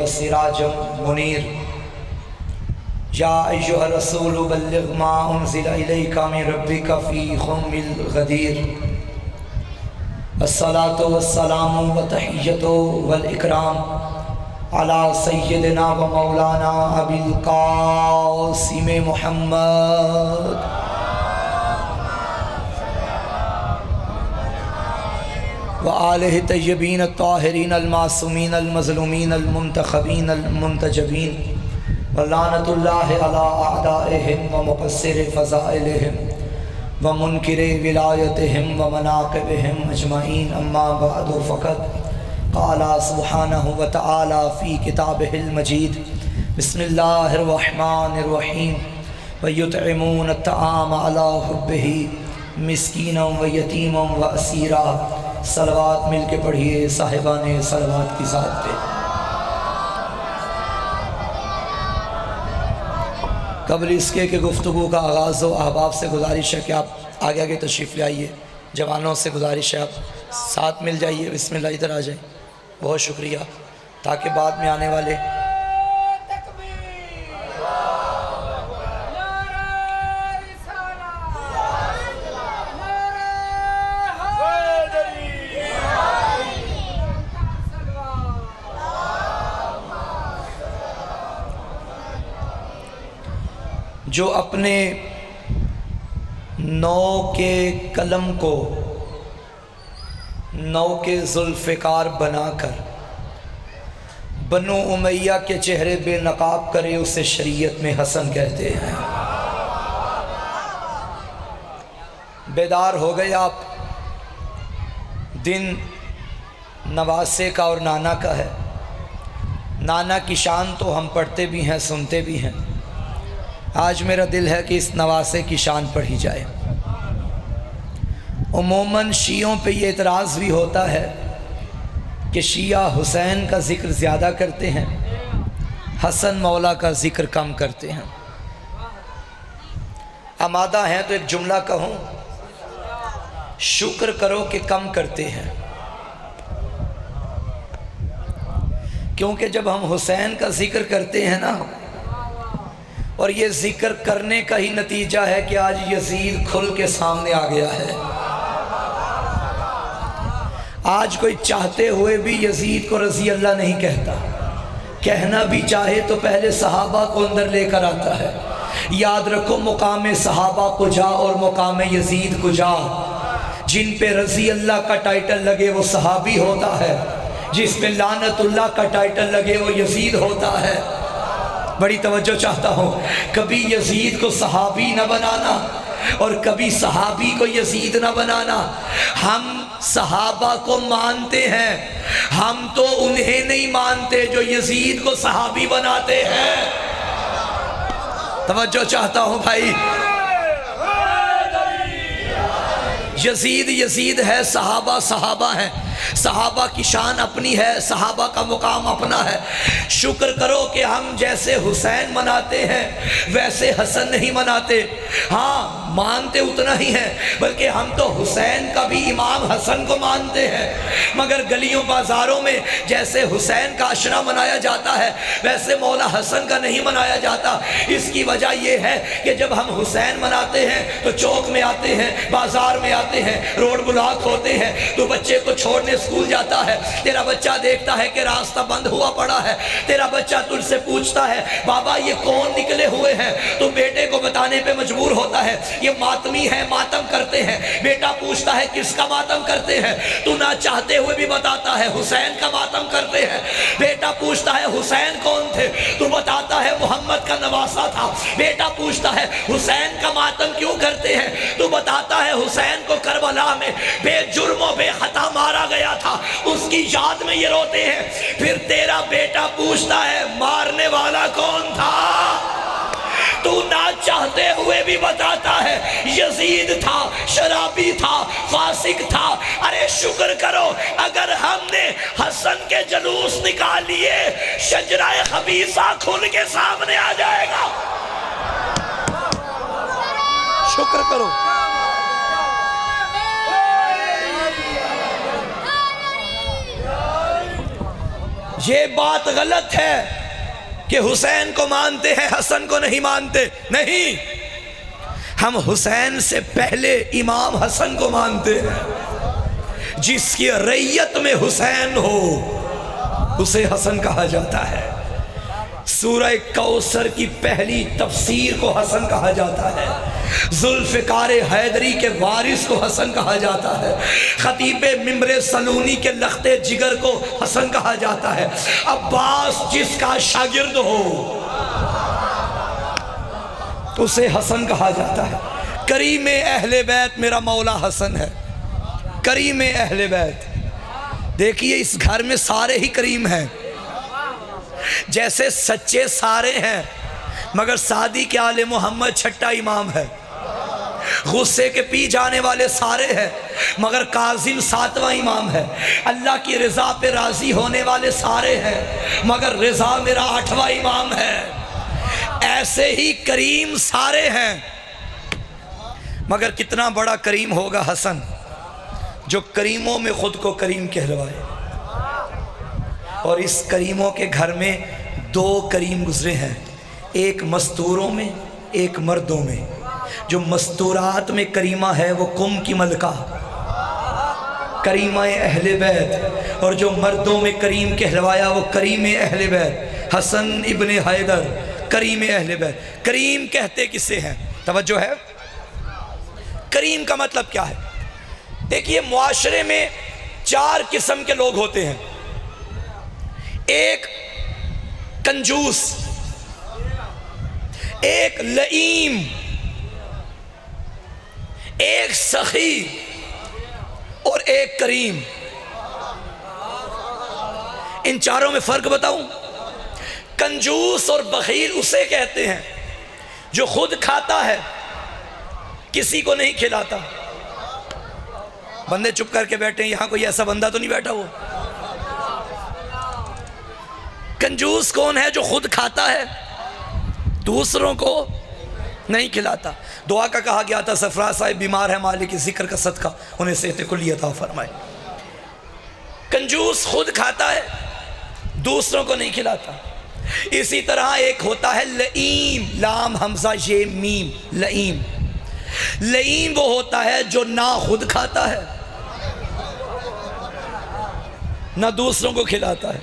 वसिराजम मुनीर। या अय्युहा रसूल बल्लिग मा उन्ज़िला इलैका मिन रब्बिका फ़ी क़ौमिल गदीर। अस्सलातु वस्सलामु व तहिय्यतु वल इकराम अला सय्यिदिना व मौलाना अबिल क़ासिम मुहम्मद व आलिहि तय्यबीन अत्ताहिरीन अल-मासूमीन अल-मज़लूमीन अल-मुंतख़बीन अल-मुंतजबीन व लानतुल्लाहि अला अअदाइहिम व मुक़स्सिरि फ़ज़ाइलिहिम व मुनकिरि विलायतिहिम व मनाक़िबिहिम अजमईन। अम्मा बअदु फ़क़द क़ाला सुब्हानहु व तआला फ़ी किताबिहिल मजीद। बिस्मिल्लाहिर रहमानिर रहीम। व युतइमून अत्तआम अला हुब्बिही मिस्कीनम व यतीमम व असीरा। सलवात मिल के पढ़िए साहिबाने सलवात की ज़ात पे। कबल इसके कि गुफ्तगू का आगाज़ हो, अहबाब से गुजारिश है कि आप आगे आगे तशरीफ़ ले आइए। जवानों से गुजारिश है आप साथ मिल जाइए। बिस्मिल्लाह इधर आ जाए। बहुत शुक्रिया, ताकि बाद में आने वाले जो अपने नौ के कलम को नौ के जुल्फ़िकार बनाकर बनु उमैया के चेहरे बेनकाब करे, उसे शरीयत में हसन कहते हैं। बेदार हो गए आप। दिन नवासे का और नाना का है। नाना की शान तो हम पढ़ते भी हैं, सुनते भी हैं। आज मेरा दिल है कि इस नवासे की शान पढ़ी जाए। उमूमन शियों पे ये एतराज़ भी होता है कि शिया हुसैन का ज़िक्र ज़्यादा करते हैं, हसन मौला का ज़िक्र कम करते हैं। आमादा हैं तो एक जुमला कहूँ, शुक्र करो कि कम करते हैं। क्योंकि जब हम हुसैन का ज़िक्र करते हैं ना, और ये ज़िक्र करने का ही नतीजा है कि आज यजीद खुल के सामने आ गया है। आज कोई चाहते हुए भी यजीद को रज़ी अल्लाह नहीं कहता। कहना भी चाहे तो पहले सहाबा को अंदर लेकर आता है। याद रखो, मुकाम सहाबा को जा और मुकाम यजीद को जा। जिन पे रज़ी अल्लाह का टाइटल लगे वो सहाबी होता है, जिस पे लानतुल्लाह का टाइटल लगे वो यजीद होता है। बड़ी तवज्जो चाहता हूँ, कभी यजीद को सहाबी न बनाना और कभी सहाबी को यजीद न बनाना। हम सहाबा को मानते हैं, हम तो उन्हें नहीं मानते जो यजीद को सहाबी बनाते हैं। तवज्जो चाहता हूँ भाई। यजीद यजीद है, सहाबा सहाबा है। सहाबा की शान अपनी है, सहाबा का मुकाम अपना है। शुक्र करो कि हम जैसे हुसैन मनाते हैं वैसे हसन नहीं मनाते। हाँ, मानते उतना ही है, बल्कि हम तो हुसैन का भी इमाम हसन को मानते हैं। मगर गलियों बाज़ारों में जैसे हुसैन का अशरा मनाया जाता है वैसे मौला हसन का नहीं मनाया जाता। इसकी वजह यह है कि जब हम हुसैन मनाते हैं तो चौक में आते हैं, बाज़ार में आते हैं, रोड ब्लॉक होते हैं, तो बच्चे को छोड़ने स्कूल जाता है। तेरा बच्चा देखता है कि रास्ता बंद हुआ पड़ा है। तेरा बच्चा तुझसे पूछता है, बाबा ये कौन निकले हुए हैं? तो बेटे को बताने पे मजबूर होता है, ये मातमी है, मातम करते हैं। बेटा पूछता है किसका मातम करते हैं? तू ना चाहते हुए भी बताता है हुसैन का मातम करते हैं। बेटा पूछता है हुसैन कौन थे? तू बताता है मोहम्मद का नवासा था। बेटा पूछता है हुसैन का मातम क्यों करते हैं? तू बताता है हुसैन को करबला में बेजुर्म बेखता मारा गया था, उसकी याद में ये रोते हैं। फिर तेरा बेटा पूछता है मारने वाला कौन था? तू ना चाहते हुए भी बताता है यजीद था, शराबी था, फासिक था। अरे शुक्र करो, अगर हमने हसन के जुलूस निकाल लिए शजराए खबीसा खुल के सामने आ जाएगा। शुक्र करो। ये बात गलत है कि हुसैन को मानते हैं हसन को नहीं मानते। नहीं, हम हुसैन से पहले इमाम हसन को मानते हैं। जिसकी रैयत में हुसैन हो उसे हसन कहा जाता है। सूरह कौसर की पहली तफसीर को हसन कहा जाता है। जुल्फ़िकार हैदरी के वारिस को हसन कहा जाता है। खतीबे मिंबरे सलूनी के लख्ते जिगर को हसन कहा जाता है। अब्बास जिसका शागिर्द हो उसे हसन कहा जाता है। करीम अहले बैत मेरा मौला हसन है। करीम अहले बैत, देखिए इस घर में सारे ही करीम हैं। जैसे सच्चे सारे हैं मगर सादी के आले मोहम्मद छठा इमाम है। गुस्से के पी जाने वाले सारे हैं मगर काजिम सातवां इमाम है। अल्लाह की रज़ा पे राज़ी होने वाले सारे हैं मगर रज़ा मेरा आठवां इमाम है। ऐसे ही करीम सारे हैं मगर कितना बड़ा करीम होगा हसन जो करीमों में खुद को करीम कहलवाए। और इस करीमों के घर में दो करीम गुजरे हैं, एक मस्तूरों में एक मर्दों में। जो मस्तूरात में करीमा है वो कुम की मलका करीमा अहले बैत, और जो मर्दों में करीम कहलवाया वो करीम अहले बैत हसन इब्ने हैदर करीम अहले बैत। करीम कहते किसे हैं? तवज्जो है, करीम का मतलब क्या है? देखिए मुआशरे में चार किस्म के लोग होते हैं। एक कंजूस, एक लईम, एक सखी और एक करीम। इन चारों में फर्क बताऊं? कंजूस और बखील उसे कहते हैं जो खुद खाता है किसी को नहीं खिलाता। बंदे चुप करके बैठे हैं, यहां कोई ऐसा बंदा तो नहीं बैठा हुआ। कंजूस कौन है? जो खुद खाता है दूसरों को नहीं खिलाता। दुआ का कहा गया था सफरा साहिब बीमार है, मालिक जिक्र का सदका उन्हें सेहत कुल्ली अता फरमाए। कंजूस खुद खाता है दूसरों को नहीं खिलाता। इसी तरह एक होता है लईम, लाम हमजा ये मीम, लईम। लईम वो होता है जो ना खुद खाता है ना दूसरों को खिलाता है।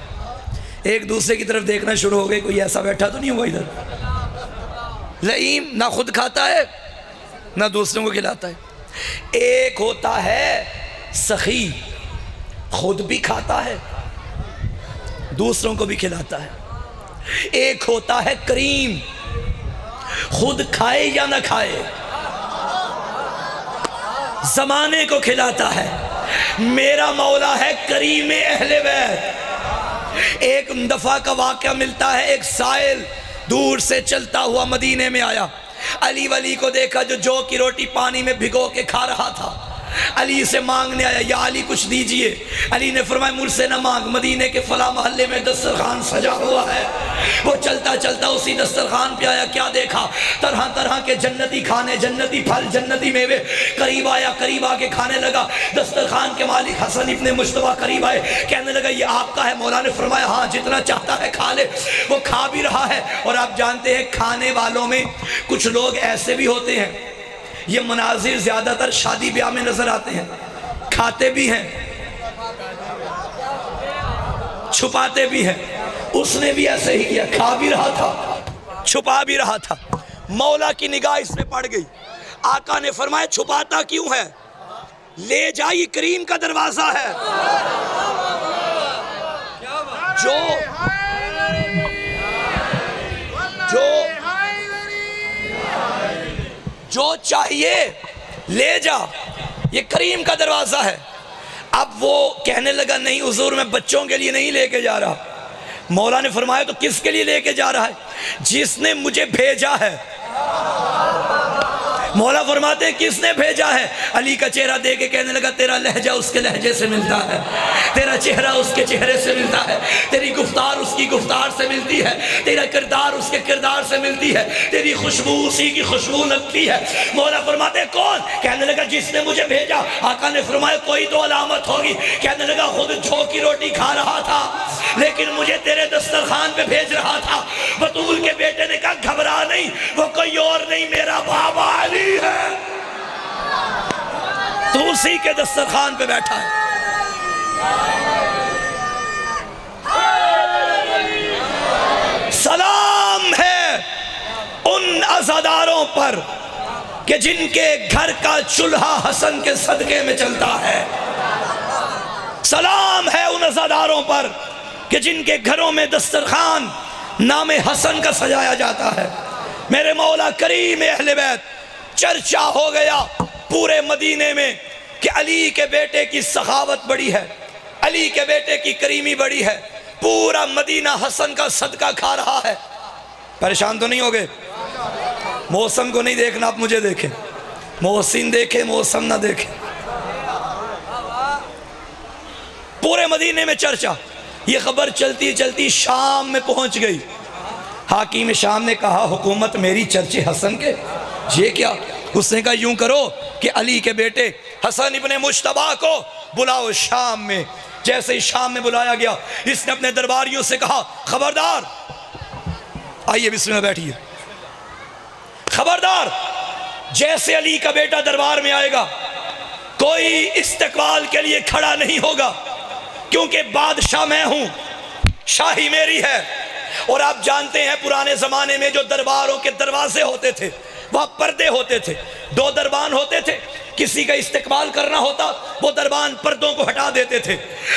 एक दूसरे की तरफ देखना शुरू हो गए, कोई ऐसा बैठा तो नहीं होगा इधर। लईम ना खुद खाता है ना दूसरों को खिलाता है। एक होता है सखी, खुद भी खाता है दूसरों को भी खिलाता है। एक होता है करीम, खुद खाए या ना खाए जमाने को खिलाता है। मेरा मौला है करीम अहले बैत। एक दफा का वाक़या मिलता है, एक साइल दूर से चलता हुआ मदीने में आया। अली वली को देखा जो जौ की रोटी पानी में भिगो के खा रहा था। अली से मांगने आया, या अली कुछ दीजिए। अली ने फरमाया मुझसे न मांग, मदीने के फला मोहल्ले में दस्तरखान सजा हुआ है। वो चलता चलता उसी दस्तरखान पे आया, क्या देखा? तरह तरह के जन्नती खाने, जन्नती फल, जन्नती मेवे। करीब आया, करीब आके खाने लगा। दस्तरखान के मालिक हसन इब्ने मुश्तबा करीब आए, कहने लगा ये आपका है? मौला ने फरमाया हाँ, जितना चाहता है खा ले। वो खा भी रहा है। और आप जानते हैं खाने वालों में कुछ लोग ऐसे भी होते हैं, ये मनाजिर ज्यादातर शादी ब्याह में नजर आते हैं, खाते भी हैं छुपाते भी हैं। उसने भी ऐसे ही किया, खा भी रहा था छुपा भी रहा था। मौला की निगाह इस पे पड़ गई। आका ने फरमाया छुपाता क्यों है? ले जाइए, करीम का दरवाजा है। जो जो चाहिए ले जा, ये करीम का दरवाजा है। अब वो कहने लगा नहीं हुजूर, मैं बच्चों के लिए नहीं लेके जा रहा। मौला ने फरमाया तो किसके लिए लेके जा रहा है? जिसने मुझे भेजा है। मौला फरमाते हैं किसने भेजा है? अली का चेहरा देख के कहने लगा तेरा लहजा उसके लहजे से मिलता है, तेरा चेहरा उसके चेहरे से मिलता है, तेरी गुफ्तार उसकी गुफ्तार से मिलती है, तेरा किरदार उसके किरदार से मिलती है, तेरी खुशबू उसी की खुशबू लगती है। मौला फरमाते हैं कौन? कहने लगा जिसने मुझे भेजा। आका ने फरमाया कोई तो अलामत होगी। कहने लगा खुद झो की रोटी खा रहा था लेकिन मुझे तेरे दस्तरखान पे भेज रहा था। बतूल के बेटे ने कहा घबरा नहीं, वो कोई और नहीं मेरा बाबा अली है, तो उसी के दस्तरखान पे बैठा है। सलाम है उन अज़ादारों पर कि जिनके घर का चूल्हा हसन के सदके में चलता है। सलाम है उन अज़ादारों पर कि जिनके घरों में दस्तरखान नामे हसन का सजाया जाता है। मेरे मौला करीम अहले बैत चर्चा हो गया पूरे मदीने में कि अली के बेटे की सखावत बड़ी है, अली के बेटे की करीमी बड़ी है। पूरा मदीना हसन का सदका खा रहा है। परेशान तो नहीं हो गए? मौसम को नहीं देखना, आप मुझे देखें। मोहसिन देखे, मौसम ना देखे। पूरे मदीने में चर्चा। ये खबर चलती चलती शाम में पहुंच गई। हाकिम शाम ने कहा हुकूमत मेरी चर्चे हसन के, ये क्या? उसने कहा यूं करो कि अली के बेटे हसन इब्ने मुश्तबा को बुलाओ शाम में। जैसे ही शाम में बुलाया गया, इसने अपने दरबारियों से कहा खबरदार, आइए बिस्मिल्लाह बैठिए, खबरदार जैसे अली का बेटा दरबार में आएगा कोई इस्तकबाल के लिए खड़ा नहीं होगा, क्योंकि बादशाह मैं हूं, शाही मेरी है। और आप जानते हैं पुराने जमाने में जो दरबारों के दरवाजे होते थे वहां पर्दे होते थे, दो दरबान होते थे। किसी का इस्तकबाल करना होता वो दरबान पर्दों को हटा देते थे।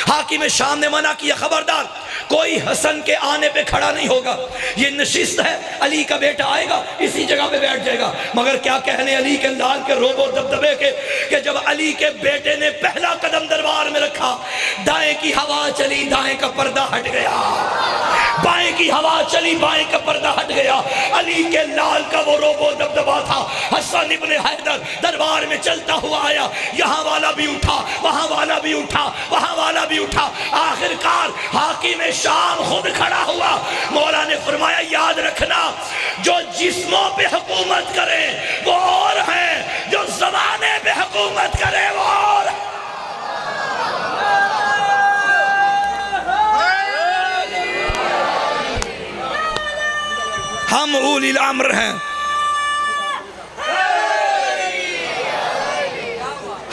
हाकिम शाम ने मना किया खबरदार कोई हसन के आने पे खड़ा नहीं होगा, ये नशिस्त है, अली का बेटा आएगा इसी जगह पे बैठ जाएगा। मगर क्या कहने अली के लाल के रोबो दबदबे के कि जब अली के बेटे ने पहला कदम दरबार में रखा, दाएं की हवा चली, दाएं का पर्दा हट गया, बाएं की हवा चली, बाएं का पर्दा हट गया। अली के लाल का वो रोबो दबदबा था। हसन इब्ने हैदर दरबार में चलता हुआ आया, यहाँ वाला भी उठा, वहां वाला भी उठा, वहां वाला भी उठा। आखिरकार हाकिम शाम खुद खड़ा हुआ। मौला ने फरमाया याद रखना जो जिस्मों पे हुकूमत करे वो और है, जो ज़माने पे हुकूमत करे वो और। हम उलिल अम्र हैं,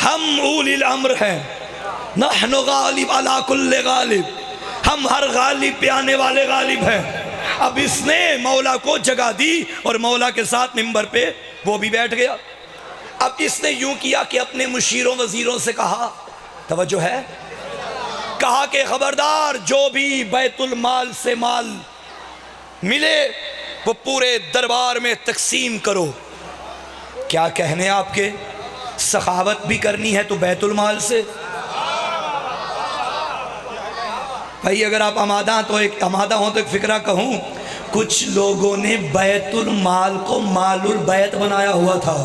हम उलिल अम्र हैं, नहनु गालिब अला कुल्ले गालिब, हम हर गालिब पे आने वाले गालिब हैं। अब इसने मौला को जगह दी और मौला के साथ मिंबर पे वो भी बैठ गया। अब इसने यूं किया कि अपने मुशीरों वजीरों से कहा, तवज्जो है, कहा कि खबरदार जो भी बैतुल माल से माल मिले वो पूरे दरबार में तकसीम करो। क्या कहने आपके? सखावत भी करनी है तो बैतुल माल से। भाई अगर आप आमादा तो एक आमादा हो तो एक फिक्रा कहूँ, कुछ लोगों ने बैतुल माल को मालुल बैत बनाया हुआ था।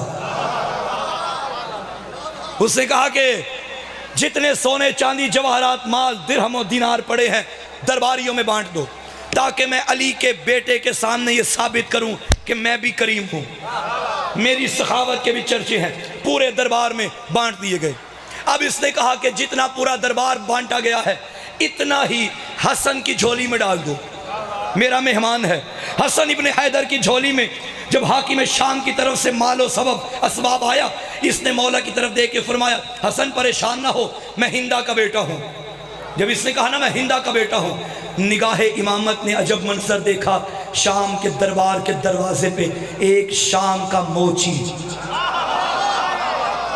उसने कहा कि जितने सोने चांदी जवाहरात माल दिरहम और दिनार पड़े हैं दरबारियों में बांट दो, ताकि मैं अली के बेटे के सामने ये साबित करूं कि मैं भी करीम हूं। मेरी सखावत के भी चर्चे हैं। पूरे दरबार में बांट दिए गए। अब इसने कहा कि जितना पूरा दरबार बांटा गया है इतना ही हसन की झोली में डाल दो, मेरा मेहमान है। हसन इब्ने हैदर की झोली में जब हाकिम शाम की तरफ से मालो सबब असबाब आया, इसने मौला की तरफ देख के फरमाया हसन परेशान ना हो, मैं हिंदा का बेटा हूँ। जब इसने कहा ना मैं हिंदा का बेटा हूँ, निगाहे इमामत ने अजब मंजर देखा। शाम के दरबार के दरवाजे पे एक शाम का मोची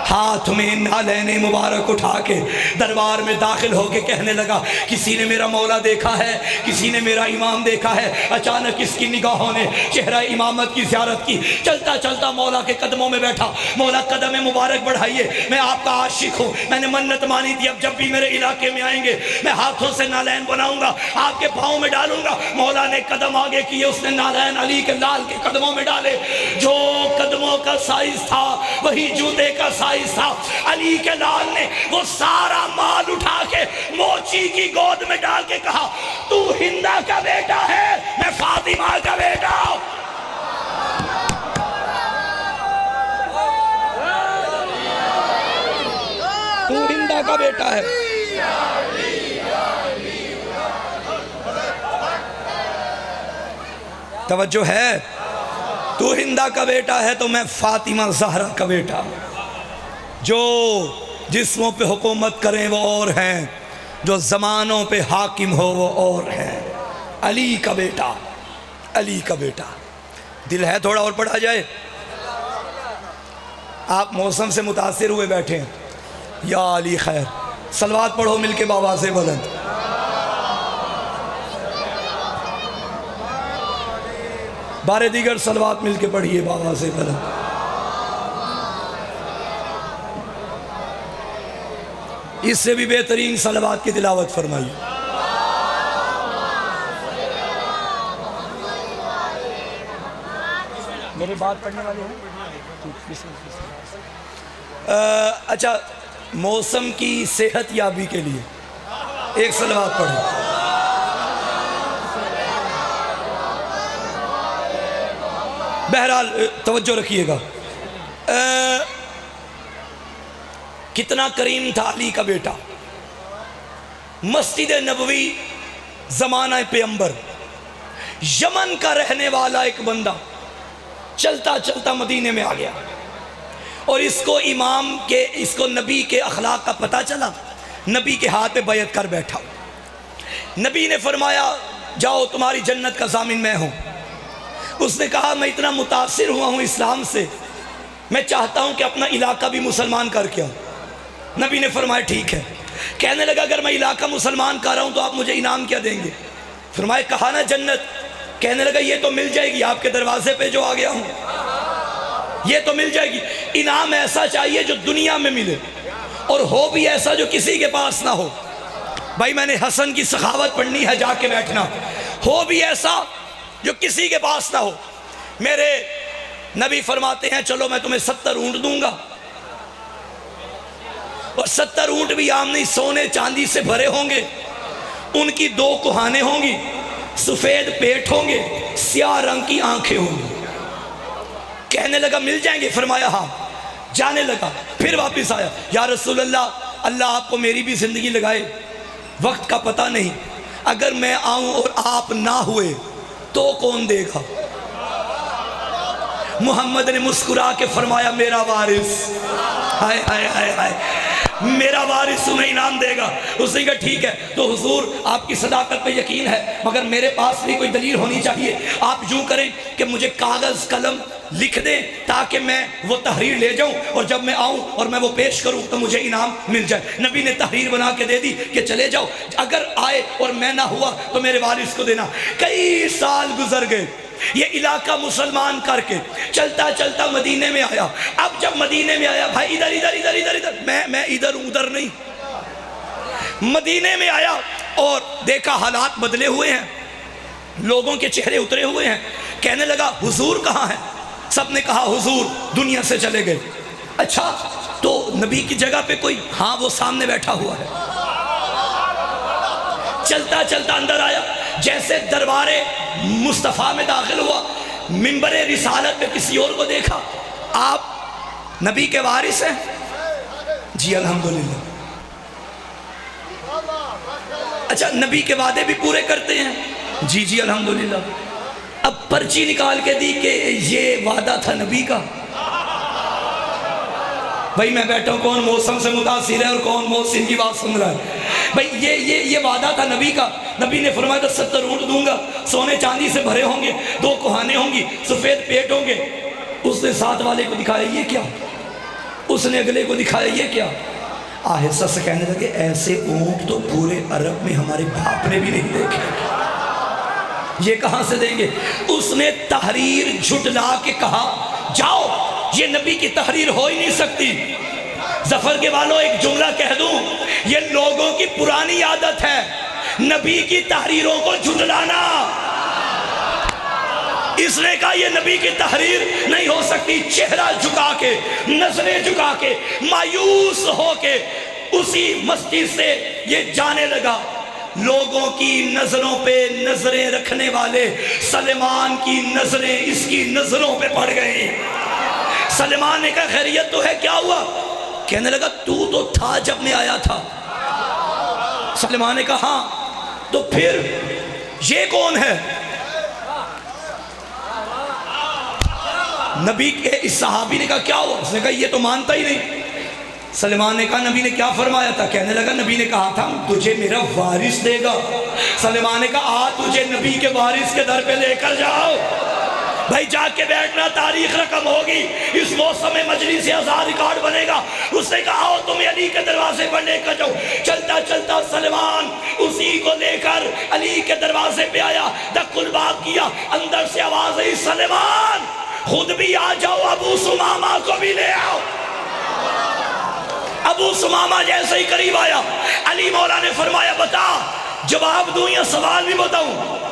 हाथ में नालैने मुबारक उठा के दरबार में दाखिल होके कहने लगा किसी ने मेरा मौला देखा है, किसी ने मेरा इमाम देखा है। अचानक इसकी निगाहों ने चेहरा इमामत की ज़ियारत की। चलता चलता मौला के कदमों में बैठा। मौला कदम मुबारक बढ़ाइए, मैं आपका आशिक हूँ, मैंने मन्नत मानी थी, अब जब भी मेरे इलाके में आएंगे मैं हाथों से नालैन बनाऊंगा, आपके पाँव में डालूंगा। मौला ने कदम आगे किए, उसने नालैन अली के लाल के कदमों में डाले। जो कदमों पैरों का साइज था वही जूते का साइज था। अली के लाल ने वो सारा माल उठा के मोची की गोद में डाल के कहा, तू हिंदा का बेटा है, मैं फातिमा का बेटा। तू हिंदा का बेटा है। तवज्जो है, तू हिंदा का बेटा है तो मैं फातिमा ज़हरा का बेटा। जो जिस्मों पे हुकूमत करें वो और हैं, जो ज़मानों पे हाकिम हो वो और हैं। अली का बेटा, अली का बेटा। दिल है थोड़ा और पढ़ा जाए। आप मौसम से मुतासिर हुए बैठे हैं। या अली खैर, सलवात पढ़ो मिलके बाबा से बुलंद। बारे दीगर सलवात मिलके पढ़िए बाबा से बुलंद। इससे भी बेहतरीन सलवात की तिलावत फरमाइए। मेरी बात पढ़ने वाले हैं। अच्छा, मौसम की सेहत याबी के लिए एक सलवात पढ़े। बहरहाल तवज्जो रखिएगा। कितना करीम था अली का बेटा। मस्जिद नबवी ज़माना पैगंबर, यमन का रहने वाला एक बंदा चलता चलता मदीने में आ गया और इसको नबी के अखलाक का पता चला। नबी के हाथ पे बैत कर बैठा। नबी ने फरमाया, जाओ तुम्हारी जन्नत का ज़ामिन मैं हूँ। उसने कहा, मैं इतना मुतासिर हुआ हूँ इस्लाम से, मैं चाहता हूँ कि अपना इलाका भी मुसलमान करके आऊँ। नबी ने फरमाया ठीक है। कहने लगा, अगर मैं इलाका मुसलमान कर रहा हूँ तो आप मुझे इनाम क्या देंगे? फरमाया, कहा ना जन्नत। कहने लगा, ये तो मिल जाएगी, आपके दरवाजे पे जो आ गया हूँ ये तो मिल जाएगी। इनाम ऐसा चाहिए जो दुनिया में मिले और हो भी ऐसा जो किसी के पास ना हो। भाई मैंने हसन की सखावत पढ़नी है, जाके बैठना। हो भी ऐसा जो किसी के पास ना हो। मेरे नबी फरमाते हैं, चलो मैं तुम्हें 70 ऊंट दूंगा और 70 ऊंट भी आम नहीं, सोने चांदी से भरे होंगे। उनकी 2 कुहाने होंगी, सफेद पेट होंगे, स्याह रंग की आंखें होंगी। कहने लगा, मिल जाएंगे? फरमाया हाँ। जाने लगा, फिर वापस आया, या रसूल अल्लाह, अल्लाह आपको मेरी भी जिंदगी लगाए, वक्त का पता नहीं, अगर मैं आऊं और आप ना हुए तो कौन देगा? मोहम्मद ने मुस्कुरा के फरमाया, मेरा वारिस। हाय हाय हाय हाय, मेरा वारिस तुम्हें इनाम देगा। उसने कहा ठीक है, तो हुजूर आपकी सदाकत पे यकीन है, मगर मेरे पास भी कोई दलील होनी चाहिए। आप यूँ करें कि मुझे कागज़ कलम लिख दें ताकि मैं वो तहरीर ले जाऊं और जब मैं आऊं और मैं वो पेश करूं तो मुझे इनाम मिल जाए। नबी ने तहरीर बना के दे दी कि चले जाओ, अगर आए और मैं ना हुआ तो मेरे वारिस को देना। कई साल गुजर गए, ये इलाका मुसलमान करके चलता चलता मदीने में आया। अब जब मदीने में आया, भाई इधर इधर इधर इधर इधर, मैं इधर उधर नहीं, मदीने में आया और देखा हालात बदले हुए हैं, लोगों के चेहरे उतरे हुए हैं। कहने लगा, हुजूर कहाँ है? सबने कहा, हुजूर दुनिया से चले गए। अच्छा, तो नबी की जगह पे कोई? हाँ, वो सामने बैठा हुआ है। चलता चलता अंदर आया, जैसे दरबारे मुस्तफ़ा में दाखिल हुआ, मिंबरे रिसालत पे किसी और को देखा। आप नबी के वारिस हैं? जी अल्हम्दुलिल्लाह। अच्छा, नबी के वादे भी पूरे करते हैं? जी जी अल्हम्दुलिल्लाह। अब पर्ची निकाल के दी कि ये वादा था नबी का। भाई मैं बैठा हूँ, कौन मौसम से मुतासिर है और कौन मौसम की बात सुन रहा है? भाई ये वादा था नबी का। नबी ने फरमाया था 70 ऊंट दूंगा, सोने चांदी से भरे होंगे, 2 कुहाने होंगी, सफ़ेद पेट होंगे। उसने साथ वाले को दिखाया, ये क्या? उसने अगले को दिखाया, ये क्या? आहिस्ता से कहने लगे, ऐसे ऊंट तो पूरे अरब में हमारे बाप ने भी नहीं देखे, ये कहाँ से देंगे? उसने तहरीर झुटला के कहा, जाओ, ये नबी की तहरीर हो ही नहीं सकती। जफर के वालों, एक जुमला कह दूं, ये लोगों की पुरानी आदत है, नबी की तहरीरों को झुटलाना। इसने कहा ये नबी की तहरीर नहीं हो सकती। चेहरा झुका के, नजरें झुका के, मायूस होके उसी मस्जिद से ये जाने लगा। लोगों की नजरों पे नजरें रखने वाले सलेमान की नजरें इसकी नजरों पे पड़ गई। सलेमान ने कहा खैरियत तो है, क्या हुआ? कहने लगा तू तो था जब मैं आया था। सलेमान ने कहा हाँ, तो फिर ये कौन है? नबी के इस सहाबी ने कहा क्या हुआ? उसने कहा ये तो मानता ही नहीं। सलेमान ने कहा नबी ने क्या फरमाया था? कहने लगा नबी ने कहा था तुझे मेरा वारिस देगा। सलेमान ने कहा आ तुझे नबी के वारिस के दर पे लेकर जाओ। भाई जाके बैठना, तारीख रकम होगी, इस मौसम में मजलिस से आजाद रिकॉर्ड बनेगा। उसने कहा आओ तुम्हें अली के दरवाजे पर लेकर जाओ। चलता चलता सलमान उसी को लेकर अली के दरवाजे पे आया, दक्कुल बाब किया, अंदर से आवाज आई सलमान खुद भी आ जाओ, अबू सुमामा को भी ले आओ। अबू सुमामा जैसे ही करीब आया, अली मौला ने फरमाया बता, जवाब दूं या सवाल भी बताऊं?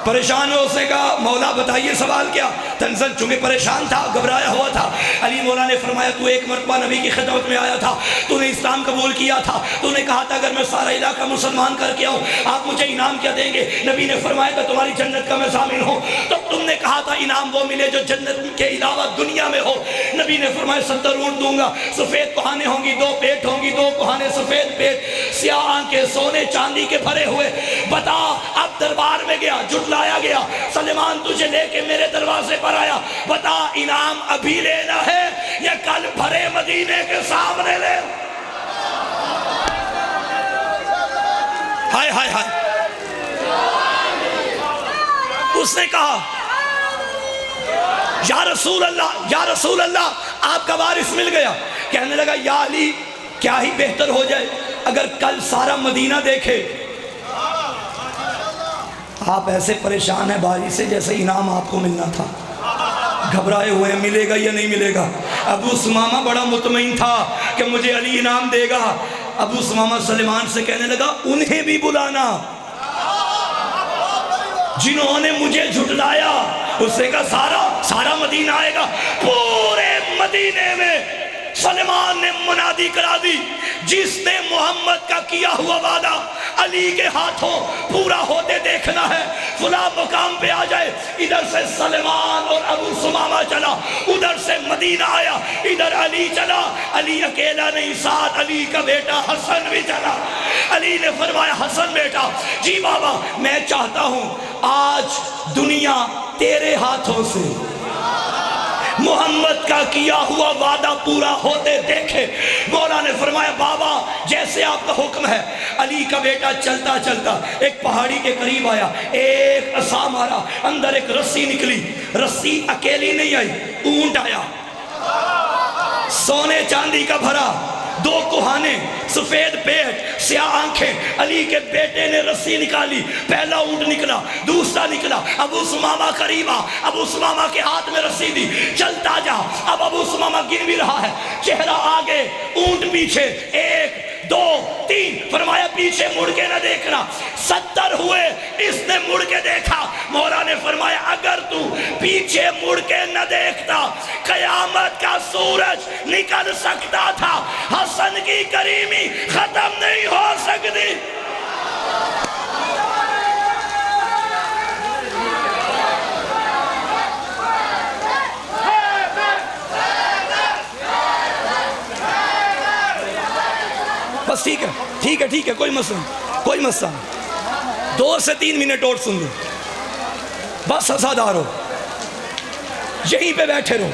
परेशान हो, उसने कहा मौला बताइए सवाल क्या? तंजन चूंकि परेशान था, घबराया हुआ था। अली मौला ने फरमाया तू एक मरतबा नबी की खिदमत में आया था, तूने इस्लाम कबूल किया था, तूने कहा था अगर मैं सारा इलाका मुसलमान करके आऊँ आप मुझे इनाम क्या देंगे? नबी ने फरमाया था तुम्हारी जन्नत का मैं शामिल हूँ। तो तुमने कहा था इनाम वो मिले जो जन्नत के अलावा दुनिया में हो। नबी ने फरमाया 70 ऊँट दूंगा, सफ़ेद कुहाने होंगी, 2 पेट होंगी, 2 कुहाने सफ़ेद पेट, स्याह आंखें, सोने चांदी के भरे हुए। बता, अब दरबार में गया, जुटलाया गया, सलेमान तुझे लेके मेरे दरवाजे पर आया, बता इनाम अभी लेना है या कल भरे मदीने के सामने ले? हाय हाय हाय। उसने कहा या रसूल अल्लाह, या रसूल अल्लाह आपका वारिस मिल गया। कहने लगा या अली क्या ही बेहतर हो जाए अगर कल सारा मदीना देखे। आप ऐसे परेशान हैं बारी से जैसे इनाम आपको मिलना था, घबराए हुए हैं मिलेगा या नहीं मिलेगा। अबू सुमामा बड़ा मुतमईन था कि मुझे अली इनाम देगा। अबू सुमामा सलेमान से कहने लगा उन्हें भी बुलाना जिन्होंने मुझे झुटलाया। उसने कहा सारा मदीना आएगा। पूरे मदीने में सलेमान ने मुनादी करा दी, जिसने मोहम्मद का किया हुआ वादा अली के हाथों पूरा होते देखना है, फुला मुकाम पे आ जाए। इधर से सलेमान और अबू सुमामा चला, उधर से मदीना आया, इधर अली चला। अली अकेला नहीं, साथ अली का बेटा हसन भी चला। अली ने फरमाया हसन बेटा, जी बाबा मैं चाहता हूं आज दुनिया तेरे हाथों से मोहम्मद का किया हुआ वादा पूरा होते देखे। मौला ने फरमाया बाबा जैसे आपका हुक्म है। अली का बेटा चलता चलता एक पहाड़ी के करीब आया, एक असा मारा, अंदर एक रस्सी निकली। रस्सी अकेली नहीं आई, ऊंट आया, सोने चांदी का भरा, 2 कुहाने, सफेद पेट, स्याह आंखें। अली के बेटे ने रस्सी निकाली, पहला ऊंट निकला, दूसरा निकला। अबू सुमामा करीबा, अबू सुमामा के हाथ में रस्सी दी, चलता जा। अब अबू सुमामा गिन भी रहा है, चेहरा आगे, ऊंट पीछे, 1 2 3। फरमाया पीछे मुड़ के न देखना। 70 हुए, इसने मुड़ के देखा। मौला ने फरमाया अगर तू पीछे मुड़ के न देखता कयामत का सूरज निकल सकता था, हसन की करीमी खत्म नहीं हो सकती। बस ठीक है ठीक है ठीक है, कोई मसला कोई मसला। 2 से 3 मिनट और सुन लो, बस हसादार हो, यहीं पे बैठे रहो,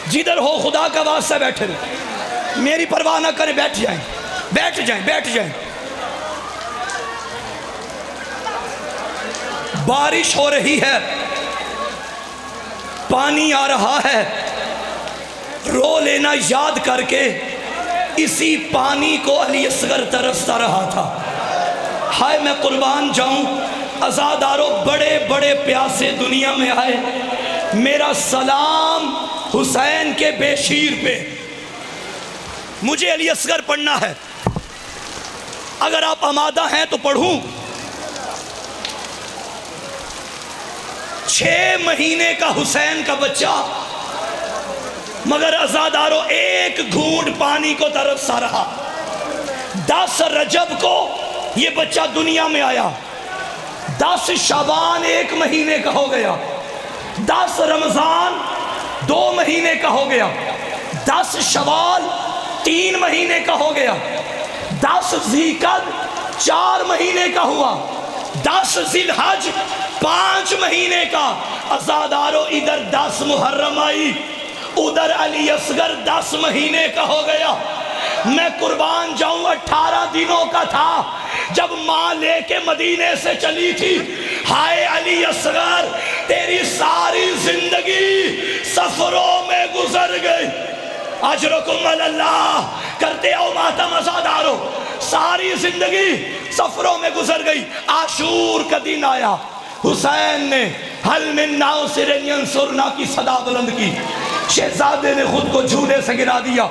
जिधर हो खुदा का वास्ता बैठे रहो, मेरी परवाह ना करें, बैठ जाएं बैठ जाएं बैठ जाएं। बारिश हो रही है, पानी आ रहा है, रो लेना याद करके इसी पानी को अली असगर तरसता रहा था। हाय मैं कुर्बान जाऊं, अज़ादारों बड़े बड़े प्यासे दुनिया में आए, मेरा सलाम हुसैन के बेशीर पे। मुझे अली असगर पढ़ना है, अगर आप आमादा हैं तो पढ़ूं। 6 महीने का हुसैन का बच्चा, मगर अज़ादारों एक घूंट पानी को तरसता रहा। 10 रजब को ये बच्चा दुनिया में आया, 10 शाबान 1 महीने का हो गया, 10 रमज़ान 2 महीने का हो गया, 10 शवाल 3 महीने का हो गया, 10 ज़ीक़द 4 महीने का हुआ, 10 ज़िलहज 5 महीने का। अज़ादारों इधर 10 मुहर्रम आई, उधर अली असगर 10 महीने का हो गया। मैं कुर्बान जाऊं 18 दिनों का था जब माँ लेके मदीने से चली थी। हाय अली असगर, तेरी सारी जिंदगी सफरों में गुजर गई। अजरुकुम अल्लाह, करते आओ मातम अज़ादारों, सारी जिंदगी सफरों में गुजर गई। आशूर का दिन आया, हुसैन ने हल मिन नासिरिन यंसुरना की सदा बुलंद की। शहजादे ने खुद को झूले से गिरा दिया।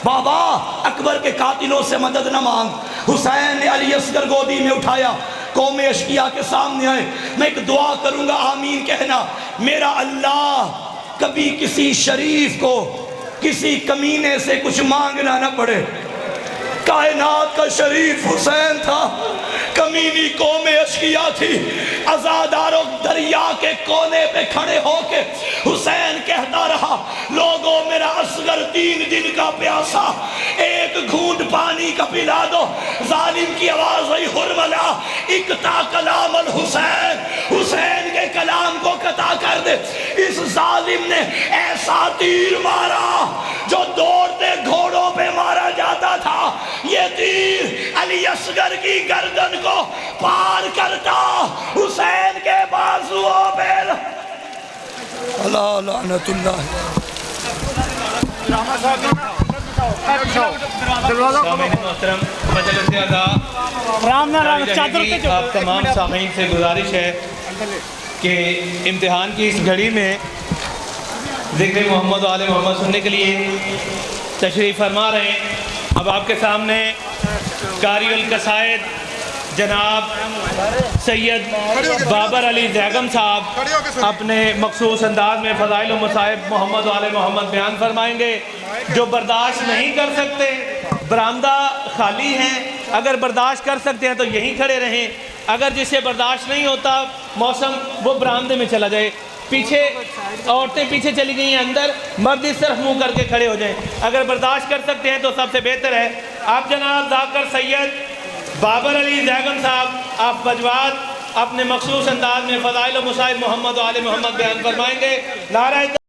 बाबा अकबर के कातिलों से मदद न मांग। हुसैन ने अली असगर गोदी में उठाया, कौम अशकिया के सामने आए। मैं एक दुआ करूंगा, आमीन कहना। मेरा अल्लाह कभी किसी शरीफ को किसी कमीने से कुछ मांगना न पड़े। कायनात का शरीफ हुसैन था, कमीनी कौम अशकिया थी। अज़ादारों दरिया के कोने पे खड़े होके हुसैन कहता रहा, लोगों मेरा असगर 3 दिन का प्यासा, एक घूंट पानी का पिला दो। जालिम की आवाज आई, हुरमला इकता कलाम अल हुसैन, हुसैन के कलाम को कता कर दे। इस जालिम ने ऐसा तीर मारा जो दौड़ते घोड़ों पे मारा जाता था। ये तीर अली असगर की गर्दन को पार करता हुसैन के बाजुओं पे। अल्लाह लानतुल्लाह। आप तमाम सामीन से गुजारिश है कि इम्तिहान की इस घड़ी में ज़िक्र मोहम्मद आले मोहम्मद सुनने के लिए तशरीफ़ फरमा रहे हैं। अब आपके सामने कारी अल कसायद जनाब सैयद बाबर अली ज़ैगम साहब अपने मखसूस अंदाज में फ़ज़ाइल व मसाइब मोहम्मद आले मोहम्मद बयान फरमाएंगे। जो बर्दाश्त नहीं कर सकते, बरामदा खाली हैं, अगर बर्दाश्त कर सकते हैं तो यहीं खड़े रहें। अगर जिसे बर्दाश्त नहीं होता मौसम, वो बरामदे में चला जाए। पीछे औरतें पीछे चली गई हैं, अंदर मर्द इस तरफ मुंह करके खड़े हो जाएं। अगर बर्दाश्त कर सकते हैं तो सबसे बेहतर है आप जनाब जाकर सैयद बाबर अली ज़ैगम साहब, आप बजवात अपने मखसूस अंदाज में फ़ज़ाइल व मसाइब मोहम्मद आले मोहम्मद बयान फरमाएंगे। नारा